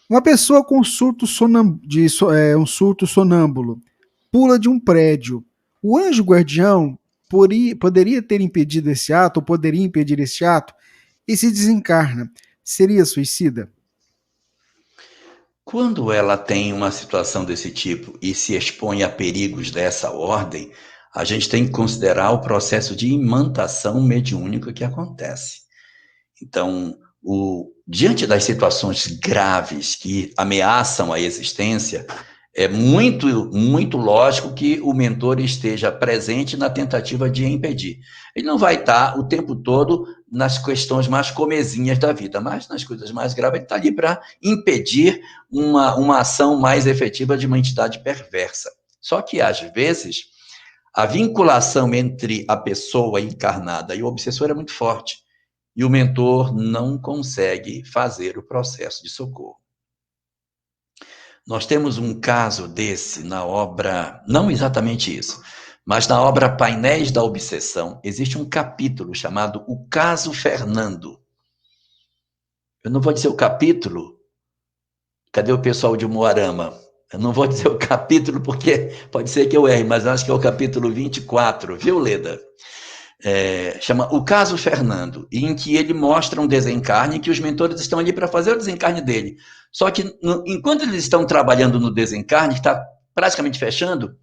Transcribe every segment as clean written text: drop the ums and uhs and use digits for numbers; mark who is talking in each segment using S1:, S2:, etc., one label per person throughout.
S1: Uma pessoa com um surto sonâmbulo pula de um prédio. O anjo guardião poderia ter impedido esse ato, ou poderia impedir esse ato, e se desencarna. Seria suicida?
S2: Quando ela tem uma situação desse tipo e se expõe a perigos dessa ordem, a gente tem que considerar o processo de imantação mediúnica que acontece. Então, diante das situações graves que ameaçam a existência, é muito, muito lógico que o mentor esteja presente na tentativa de impedir. Ele não vai estar o tempo todo nas questões mais comezinhas da vida, mas nas coisas mais graves, ele está ali para impedir uma ação mais efetiva de uma entidade perversa. Só que, às vezes, a vinculação entre a pessoa encarnada e o obsessor é muito forte e o mentor não consegue fazer o processo de socorro. Nós temos um caso desse na obra, não exatamente isso, mas na obra Painéis da Obsessão, existe um capítulo chamado O Caso Fernando. Eu não vou dizer o capítulo, cadê o pessoal de Moarama? Eu não vou dizer o capítulo porque pode ser que eu erre, mas acho que é o capítulo 24, viu, Leda? Chama O Caso Fernando, em que ele mostra um desencarne que os mentores estão ali para fazer o desencarne dele. Só que, enquanto eles estão trabalhando no desencarne, que está praticamente fechando,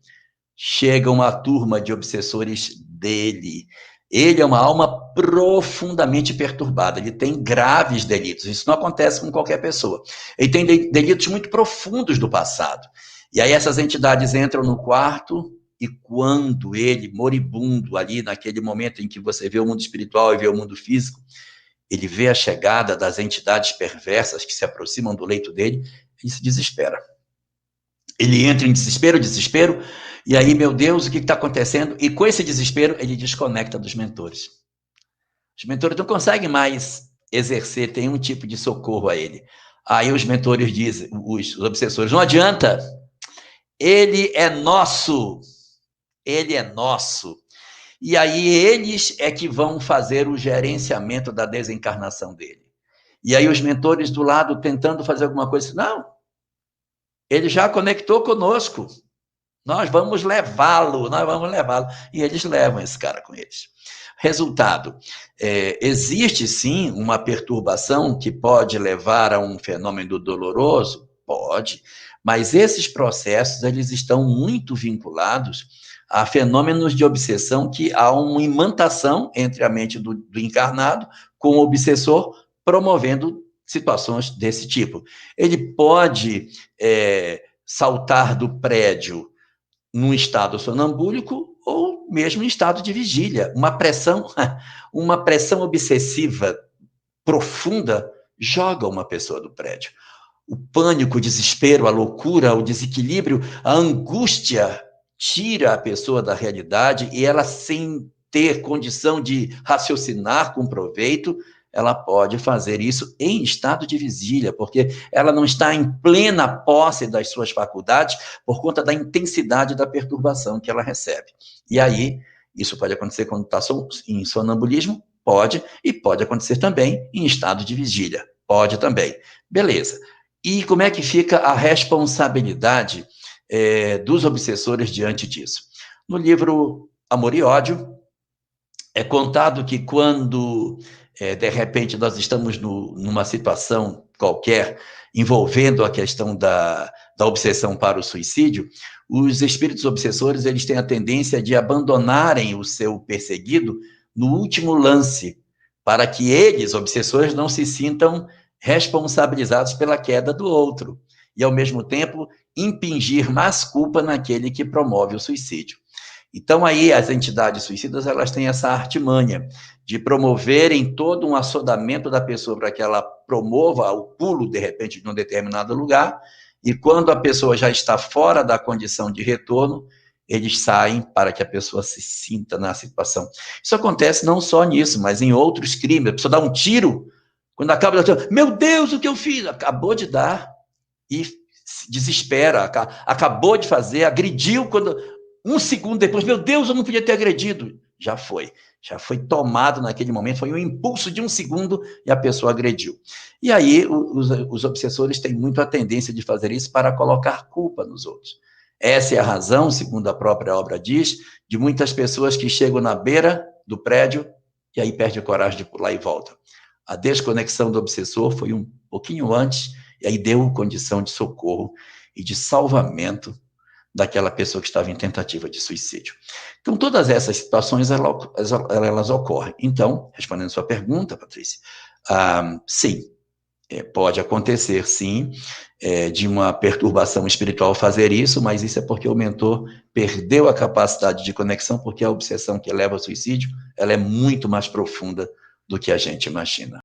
S2: chega uma turma de obsessores dele. Ele é uma alma profundamente perturbada, ele tem graves delitos, isso não acontece com qualquer pessoa. Ele tem delitos muito profundos do passado. E aí essas entidades entram no quarto e quando ele, moribundo, ali naquele momento em que você vê o mundo espiritual e vê o mundo físico, ele vê a chegada das entidades perversas que se aproximam do leito dele, ele se desespera. Ele entra em desespero, e aí, meu Deus, o que está acontecendo? E com esse desespero, ele desconecta dos mentores. Os mentores não conseguem mais exercer nenhum tipo de socorro a ele. Aí os mentores dizem, os obsessores, não adianta, ele é nosso, ele é nosso. E aí eles é que vão fazer o gerenciamento da desencarnação dele. E aí os mentores do lado tentando fazer alguma coisa, não, ele já conectou conosco, nós vamos levá-lo, nós vamos levá-lo. E eles levam esse cara com eles. Resultado, existe sim uma perturbação que pode levar a um fenômeno doloroso? Pode, mas esses processos eles estão muito vinculados a fenômenos de obsessão que há uma imantação entre a mente do encarnado com o obsessor, promovendo situações desse tipo. Ele pode saltar do prédio num estado sonambúlico ou mesmo em estado de vigília. Uma pressão obsessiva profunda joga uma pessoa do prédio. O pânico, o desespero, a loucura, o desequilíbrio, a angústia tira a pessoa da realidade e ela, sem ter condição de raciocinar com proveito, ela pode fazer isso em estado de vigília, porque ela não está em plena posse das suas faculdades por conta da intensidade da perturbação que ela recebe. E aí, isso pode acontecer quando está em sonambulismo? Pode, e pode acontecer também em estado de vigília. Pode também. Beleza. E como é que fica a responsabilidade dos obsessores diante disso? No livro Amor e Ódio, é contado que quando, de repente, nós estamos numa situação qualquer envolvendo a questão da obsessão para o suicídio, os espíritos obsessores eles têm a tendência de abandonarem o seu perseguido no último lance, para que eles, obsessores, não se sintam responsabilizados pela queda do outro, e, ao mesmo tempo, impingir mais culpa naquele que promove o suicídio. Então, aí, as entidades suicidas, elas têm essa artimanha de promoverem todo um assodamento da pessoa para que ela promova o pulo, de repente, de um determinado lugar, e quando a pessoa já está fora da condição de retorno, eles saem para que a pessoa se sinta na situação. Isso acontece não só nisso, mas em outros crimes. A pessoa dá um tiro, quando acaba, meu Deus, o que eu fiz? Acabou de dar e se desespera, acabou de fazer, agrediu, quando um segundo depois, meu Deus, eu não podia ter agredido. Já foi. Já foi tomado naquele momento, foi um impulso de um segundo e a pessoa agrediu. E aí os obsessores têm muito a tendência de fazer isso para colocar culpa nos outros. Essa é a razão, segundo a própria obra diz, de muitas pessoas que chegam na beira do prédio e aí perdem a coragem de pular e voltam. A desconexão do obsessor foi um pouquinho antes e aí deu condição de socorro e de salvamento daquela pessoa que estava em tentativa de suicídio. Então, todas essas situações, elas ocorrem. Então, respondendo a sua pergunta, Patrícia, sim, pode acontecer, sim, de uma perturbação espiritual fazer isso, mas isso é porque o mentor perdeu a capacidade de conexão, porque a obsessão que leva ao suicídio, ela é muito mais profunda do que a gente imagina.